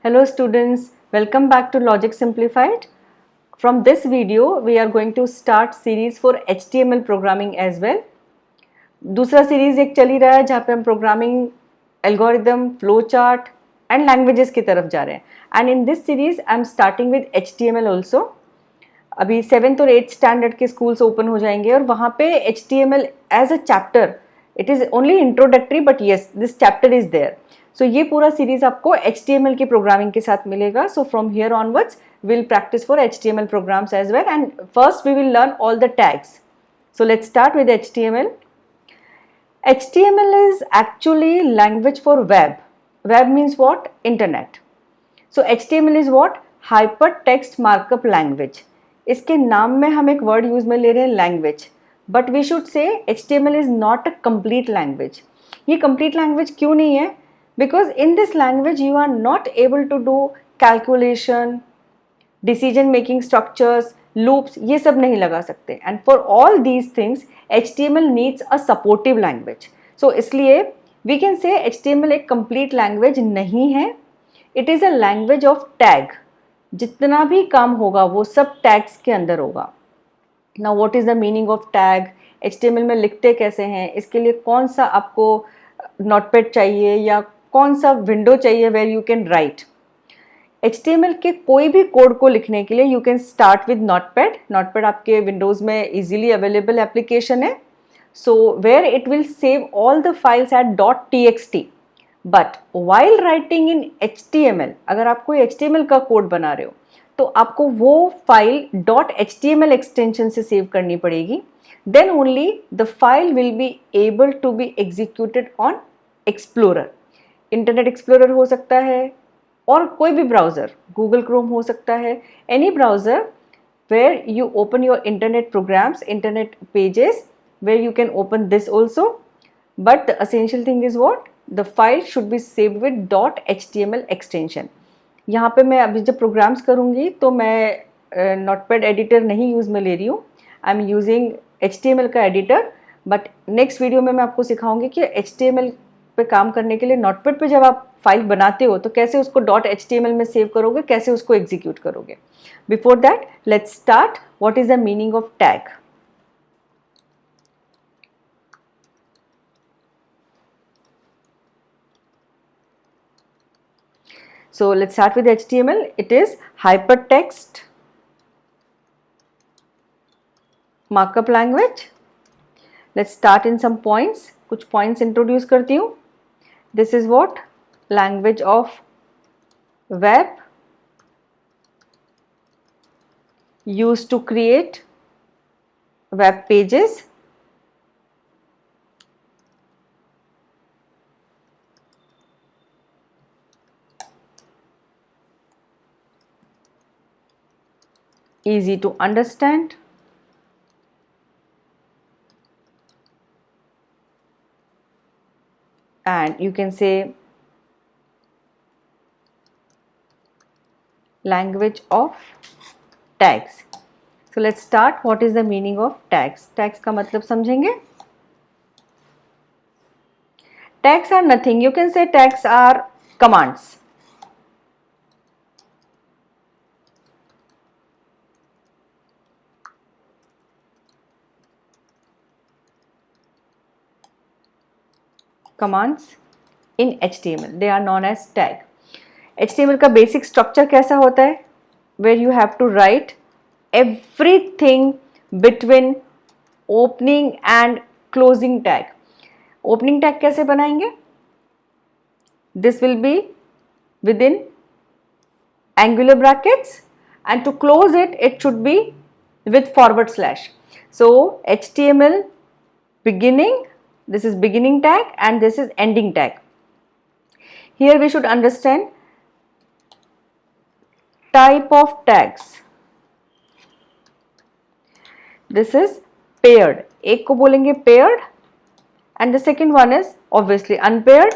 Hello students, welcome back to Logic Simplified. From this video, we are going to start series for HTML programming as well. दूसरा series एक चल ही रहा है जहाँ पे हम programming, algorithm, flow chart and languages की तरफ जा रहे हैं. And in this series I am starting with HTML also. अभी 7th और 8th स्टैंडर्ड के स्कूल्स ओपन हो जाएंगे और वहाँ पे HTML as a chapter, it is only introductory but yes this chapter is there. So ये पूरा सीरीज आपको HTML की प्रोग्रामिंग के साथ मिलेगा. So from here onwards will practise for HTML programs as well and first we will learn all the tags. So let's start with HTML. HTML is actually language for web. Web means what? Internet. So HTML is what? Hypertext Markup Language. इसके नाम में हम एक word use में ले रहे हैं language, but we should say HTML is not a complete language. ये complete language क्यों नहीं है? Because in this language you are not able to do calculation, decision making structures, loops, ये सब नहीं लगा सकते. And for all these things HTML needs a supportive language. So इसलिए वी कैन से HTML एक कंप्लीट लैंग्वेज नहीं है. It is a language of tag. जितना भी काम होगा वो सब टैग्स के अंदर होगा. Now what is the meaning of tag? HTML में लिखते कैसे हैं? इसके लिए कौन सा आपको नोटपैड चाहिए या कौन सा विंडो चाहिए where you can write? HTML के कोई भी कोड को लिखने के लिए you can start with notepad. Notepad आपके विंडोज़ में इजीली अवेलेबल एप्लीकेशन है. So where it will save all the files at .txt. But while writing in HTML, अगर आप कोई HTML का कोड बना रहे हो तो आपको वो फाइल .html एक्सटेंशन से सेव करनी पड़ेगी. Then only the file will be able to be executed on explorer. Internet explorer हो सकता है और कोई भी ब्राउज़र, गूगल क्रोम हो सकता है, any browser where you open your internet programs, internet pages, where you can open this also. But the essential thing is what? The file should be saved with .html extension. यहाँ पे मैं अभी जब programmes करूँगी तो मैं notepad editor नहीं use में ले रही हूँ. आई एम यूजिंग HTML का एडिटर. बट नेक्स्ट वीडियो में मैं आपको सिखाऊंगी कि HTML पे काम करने के लिए नोटपैड पे जब आप फाइल बनाते हो तो कैसे उसको .html में सेव करोगे, कैसे उसको एग्जीक्यूट करोगे. Before that let's start. What is the meaning of tag? So let's start with HTML. It is hypertext markup language. Let's start in some points. कुछ points introduce करती हूँ. This is what? Language of web used to create web pages. Easy to understand. And you can say language of tags. So let's start. What is the meaning of tags? Tags का मतलब समझेंगे. Tags are nothing. You can say tags are commands. Commands in HTML. They are known as tag. HTML का basic structure कैसा होता है? Where you have to write everything between opening and closing tag. Opening tag कैसे बनाएंगे? This will be within angular brackets, and to close it, it should be with forward slash. So HTML beginning, this is beginning tag and this is ending tag. Here we should understand type of tags. This is paired. एक को बोलेंगे paired and the second one is obviously unpaired,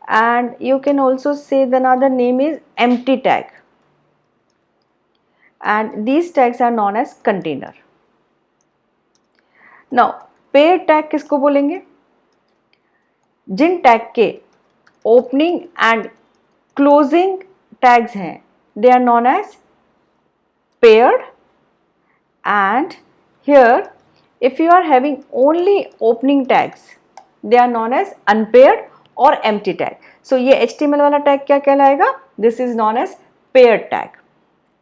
and you can also say the another name is empty tag, and these tags are known as container. Now paired tag किसको बोलेंगे? जिन tag के opening and closing tags हैं, they are known as paired, and here if you are having only opening tags, they are known as unpaired or empty tag. So ये HTML वाला tag क्या कहलाएगा? This is known as paired tag.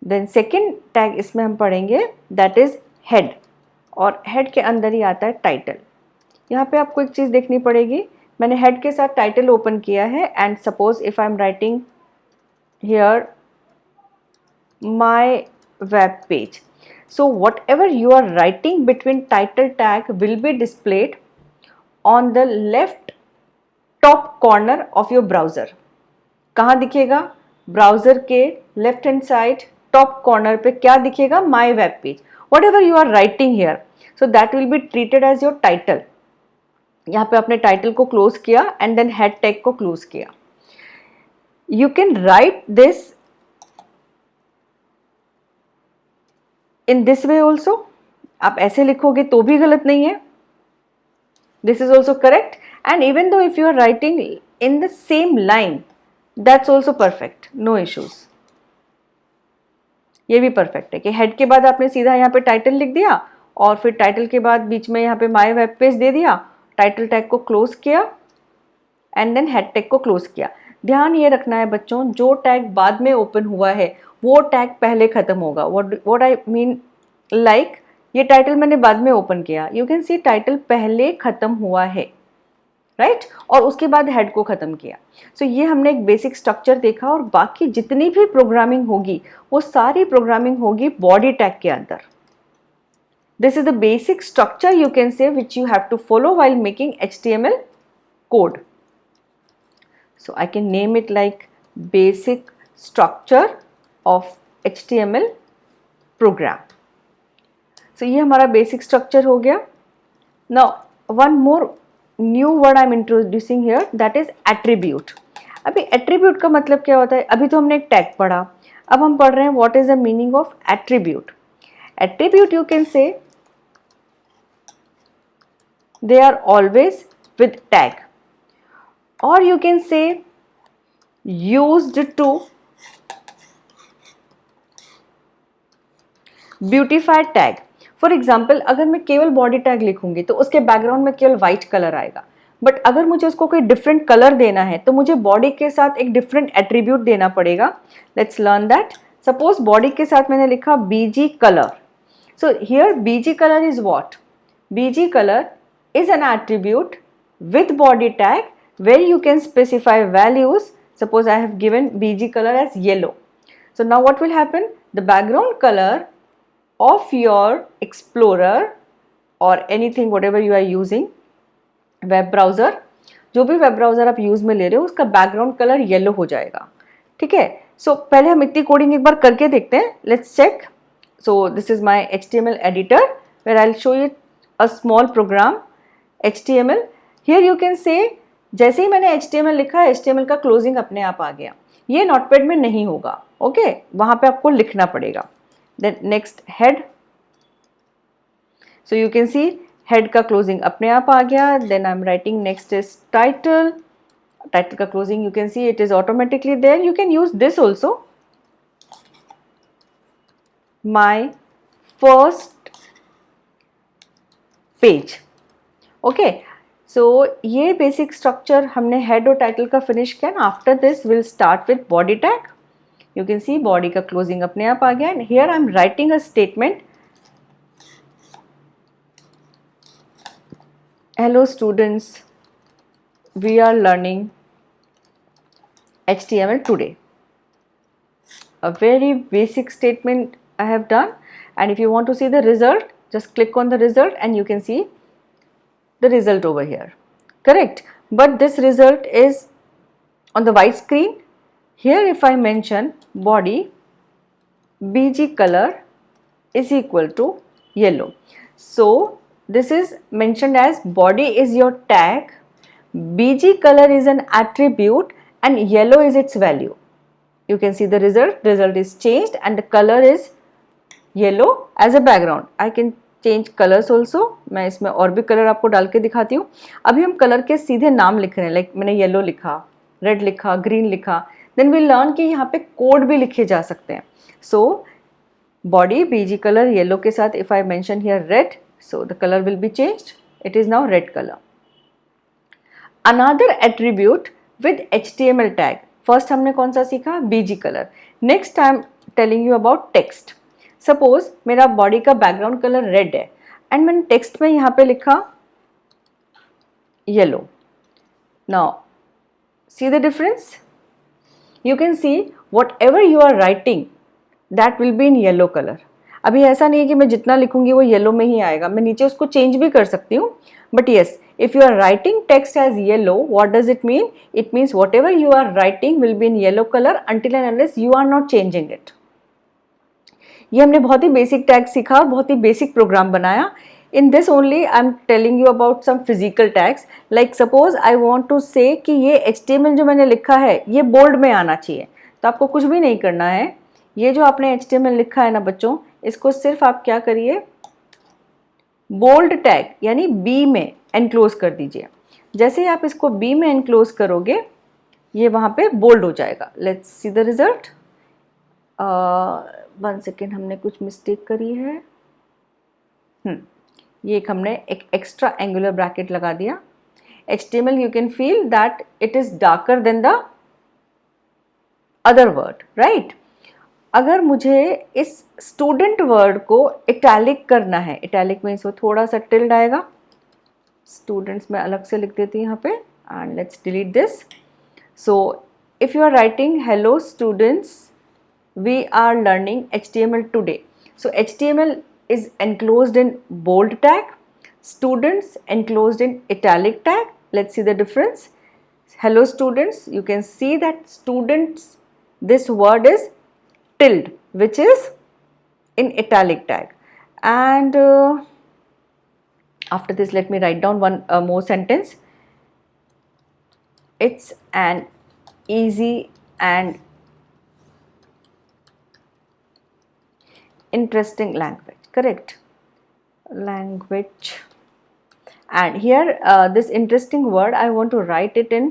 Then second tag इसमें हम पढ़ेंगे that is head, और head के अंदर ही आता है title. यहाँ पे आपको एक चीज़ देखनी पड़ेगी, मैंने head के साथ title open किया है, and suppose if I am writing here my web page, so whatever you are writing between title tag will be displayed on the left top corner of your browser. कहाँ दिखेगा? Browser के left hand side top corner पे क्या दिखेगा? My web page. Whatever you are writing here, so that will be treated as your title. यहाँ पे आपने title को क्लोज किया एंड देन हेड टैग को क्लोज किया. You can write this in this way also. आप ऐसे लिखोगे तो भी गलत नहीं है. This is also correct. And even though if you are writing in the same line, that's also perfect, no issues. ये भी परफेक्ट है कि हेड के बाद आपने सीधा यहाँ पे टाइटल लिख दिया और फिर टाइटल के बाद बीच में यहाँ पे माय वेब पेज दे दिया, टाइटल टैग को क्लोज किया एंड देन हेड टैग को क्लोज किया. ध्यान ये रखना है बच्चों, जो टैग बाद में ओपन हुआ है वो टैग पहले खत्म होगा. व्हाट आई मीन, लाइक ये टाइटल मैंने बाद में ओपन किया, यू कैन सी टाइटल पहले खत्म हुआ है, राइट और उसके बाद हेड को खत्म किया. सो ये हमने एक बेसिक स्ट्रक्चर देखा, और बाकी जितनी भी प्रोग्रामिंग होगी वो सारी प्रोग्रामिंग होगी बॉडी टैग के अंदर. This is the basic structure you can say which you have to follow while making HTML code. So I can name it like basic structure of HTML program. So ये हमारा basic structure हो गया. Now one more new word I am introducing here, that is attribute. अभी attribute का मतलब क्या होता है? अभी तो हमने एक टैग पढ़ा, अब हम पढ़ रहे हैं what is the meaning of attribute. Attribute you can say they are always with tag, और you can say used to beautify tag. For example, अगर मैं केवल बॉडी टैग लिखूंगी तो उसके बैकग्राउंड में केवल व्हाइट कलर आएगा, बट अगर मुझे उसको कोई डिफरेंट कलर देना है तो मुझे बॉडी के साथ एक डिफरेंट एट्रीब्यूट देना पड़ेगा. Let's learn that. Suppose body के साथ मैंने लिखा BG colour. So here BG colour is what? BG colour is an attribute with body tag where you can specify values. Suppose I have given BG color as yellow. So now what will happen? The background color of your explorer or anything whatever you are using, web browser, जो भी web browser आप use में ले रहे हो उसका background colour yellow हो जाएगा. ठीक है. सो पहले हम इतनी कोडिंग एक बार करके देखते हैं. Let's check. So this is my HTML editor where I will show you a small program HTML. Here you can say, जैसे ही मैंने HTML लिखा, HTML का क्लोजिंग अपने आप आ गया. ये नोटपैड में नहीं होगा, ओके वहाँ पे आपको लिखना पड़ेगा. Then next head. So you can see head का क्लोजिंग अपने आप आ गया. Then I am writing next is title. Title का closing you can see it is automatically there. You can use this also, my first page. Okay, so ये basic structure हमने head और title का finish किया. After this will start with body tag. You can see body का closing अपने आप आ गया. And here I am writing a statement. Hello students, we are learning HTML today. A very basic statement I have done, and if you want to see the result, just click on the result and you can see the result over here. Correct? But this result is on the white screen. Here if I mention body, BG color is equal to yellow. So this is mentioned as body is your tag, BG color is an attribute, and yellow is its value. You can see the result. Result is changed and the color is yellow as a background. I can change colors also. मैं इसमें और भी colour आपको डाल के दिखाती हूँ. अभी हम कलर के सीधे नाम लिख रहे हैं. लाइक मैंने येलो लिखा, रेड लिखा, ग्रीन लिखा. देन वी लर्न कि यहाँ पे कोड भी लिखे जा सकते हैं. So body BG colour yellow के साथ if I mention here red, so the colour will be changed. It is now red colour. Another attribute with HTML tag. First हमने कौन सा सीखा? BG colour. Next I am telling you about text. Suppose मेरा body का background colour red है and मैंने text में यहाँ पे लिखा yellow. Now see the difference? You can see whatever you are writing that will be in yellow color. अभी ऐसा नहीं है कि मैं जितना लिखूंगी वो येलो में ही आएगा, मैं नीचे उसको चेंज भी कर सकती हूँ. But yes, if you are writing text as yellow, what does it mean? It means whatever you are writing will be in yellow colour until and unless you are not changing it. ये हमने बहुत ही basic tag सीखा, बहुत ही basic program बनाया. In this only I am telling you about some physical tags. Like suppose I want to say कि ये HTML जो मैंने लिखा है ये बोल्ड में आना चाहिए. तो आपको कुछ भी नहीं करना है. ये जो आपने HTML लिखा है ना बच्चों, इसको सिर्फ आप क्या करिए, बोल्ड टैग यानी B में एनक्लोज कर दीजिए. जैसे ही आप इसको B में एनक्लोज करोगे ये वहाँ पे बोल्ड हो जाएगा. Let's see the result. 1 second, हमने कुछ मिस्टेक करी है. ये एक हमने एक एक्स्ट्रा एंगुलर ब्रैकेट लगा दिया. HTML you can feel that it is darker than the other word, right? अगर मुझे इस स्टूडेंट वर्ड को इटैलिक करना है, इटैलिक मीन्स वो थोड़ा सा टिल्ड आएगा. स्टूडेंट्स में अलग से लिख देती हूँ यहाँ पे and let's delete this. So if you are writing hello students we are learning HTML today. So HTML is enclosed in bold tag, students enclosed in italic tag. Let's see the difference. Hello students, you can see that students, this word is tilde, which is in italic tag. And after this let me write down one more sentence. It's an easy and interesting language. Correct, language. And here this interesting word I want to write it in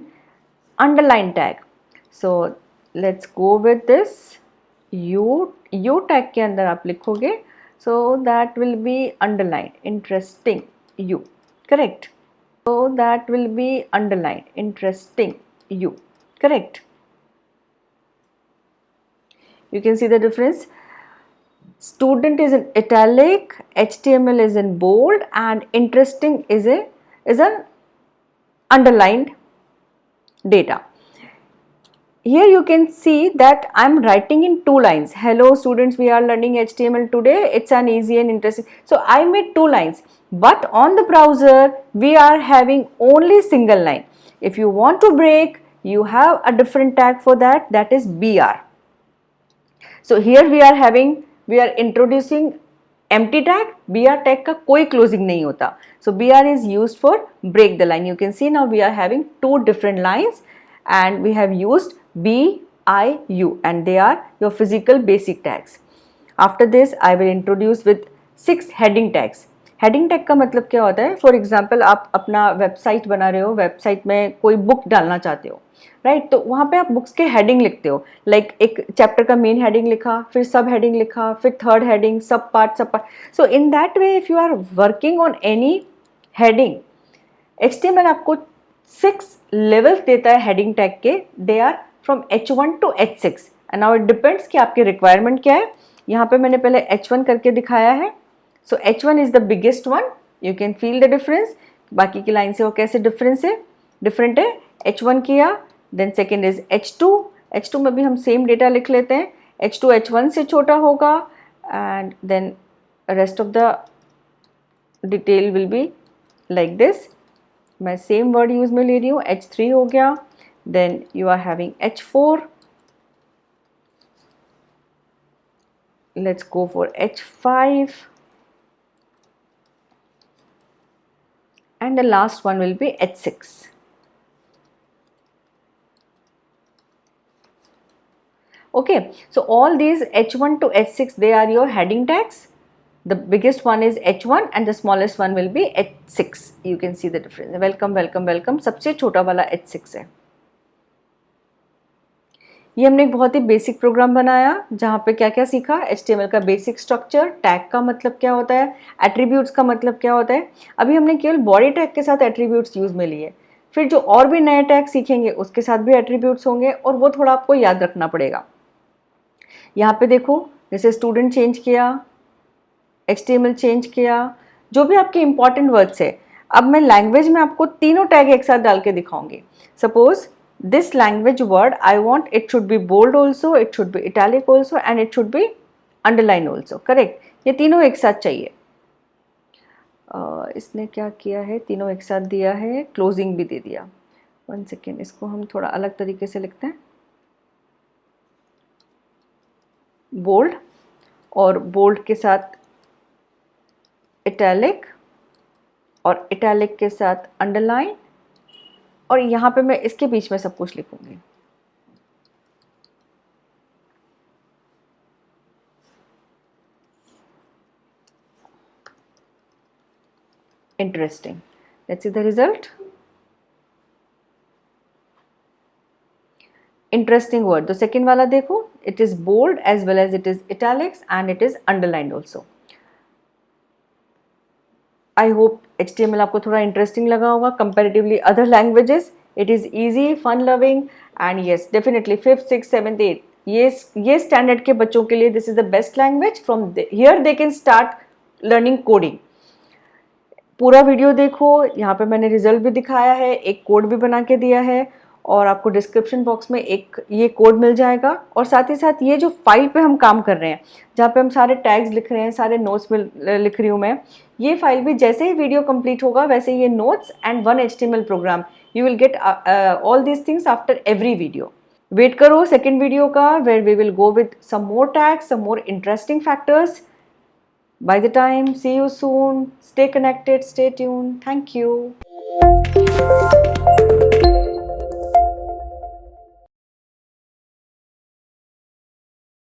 underline tag. So let's go with this. U tag के अंदर आप लिखोगे, so that will be underline interesting U. Correct. So that will be underline interesting U. Correct. You can see the difference. Student is in italic, HTML is in bold, and interesting is an underlined data. Here you can see that I am writing in 2 lines. Hello students, we are learning HTML today. It's an easy and interesting. So I made 2 lines, but on the browser we are having only single line. If you want to break, you have a different tag for that. That is BR. So here we are introducing empty tag. BR tag का कोई closing नहीं होता. So BR is used for break the line. You can see now we are having 2 different lines and we have used B, I, U and they are your physical basic tags. After this I will introduce with 6 heading tags. Heading tag का मतलब क्या होता है? For example आप अपना website बना रहे हो, वेबसाइट में कोई बुक डालना चाहते हो, राइट? तो वहाँ पे आप बुक्स के हेडिंग लिखते हो. लाइक एक चैप्टर का मेन हेडिंग लिखा, फिर सब हेडिंग लिखा, फिर third heading, sub part. So in that way if you are working on any heading, HTML आपको 6 लेवल्स देता है हेडिंग टैग के. They are from H1 to H6 and now it depends कि आपकी रिक्वायरमेंट क्या है. यहाँ पे मैंने पहले H1 करके दिखाया है. So H1 is the biggest one. You can feel the difference. बाकी की लाइन से वो कैसे डिफरेंस है, डिफरेंट है. H1 किया, then second is H2. H2 में भी हम सेम डेटा लिख लेते हैं. H2 H1 से छोटा होगा and then rest of the detail will be like this. मैं सेम वर्ड यूज में ले रही हूँ. H3 हो गया, then you are having H4. Let's go for H5. And the last one will be H6. Okay, so all these H1 to H6 they are your heading tags. The biggest one is H1 and the smallest one will be H6. You can see the difference. Welcome, welcome, welcome. सबसे छोटा वाला H6 है. ये हमने एक बहुत ही basic program बनाया जहाँ पे क्या क्या सीखा, HTML का बेसिक स्ट्रक्चर, टैग का मतलब क्या होता है, एट्रीब्यूट्स का मतलब क्या होता है। अभी हमने केवल बॉडी टैग के साथ एट्रीब्यूट्स यूज में लिए, फिर जो और भी नए टैग सीखेंगे उसके साथ भी एट्रीब्यूट्स होंगे और वो थोड़ा आपको याद रखना पड़ेगा। यहाँ पे देखो, जैसे स्टूडेंट चेंज किया, HTML चेंज किया, जो भी आपके इंपॉर्टेंट वर्ड्स है। अब मैं लैंग्वेज में आपको तीनों टैग एक साथ डाल के दिखाऊंगी। Suppose this language word I want it should be bold also, it should be italic also and it should be underline also, correct। ये तीनों एक साथ चाहिए। इसने क्या किया है, तीनों एक साथ दिया है, क्लोजिंग भी दे दिया। 1 सेकेंड, इसको हम थोड़ा अलग तरीके से लिखते हैं। बोल्ड और बोल्ड के साथ इटैलिक और इटैलिक के साथ अंडरलाइन, और यहाँ पे मैं इसके बीच में सब कुछ लिखूंगी। Interesting, let's see the result. Interesting word, तो सेकेंड वाला देखो, it is bold as well as it is italics and it is underlined also. I hope HTML आपको थोड़ा इंटरेस्टिंग लगा होगा comparatively other languages. It is easy, fun loving and yes definitely 5th 6th 7th 8th ये standard के बच्चों के लिए this is the best language. From here they can start learning coding. पूरा वीडियो देखो, यहाँ पे मैंने रिजल्ट भी दिखाया है, एक कोड भी बना के दिया है और आपको डिस्क्रिप्शन बॉक्स में एक ये कोड मिल जाएगा। और साथ ही साथ ये जो फाइल पे हम काम कर रहे हैं, जहाँ पे हम सारे टैग्स लिख रहे हैं, सारे नोट्स में लिख रही हूँ मैं, ये फाइल भी जैसे ही वीडियो कंप्लीट होगा वैसे ये notes and 1 HTML program, you will get all these things after every video. Wait करो सेकेंड वीडियो का, where we will go with some more tags, some more interesting factors. By the time, see you soon. Stay connected, stay tuned. Thank you.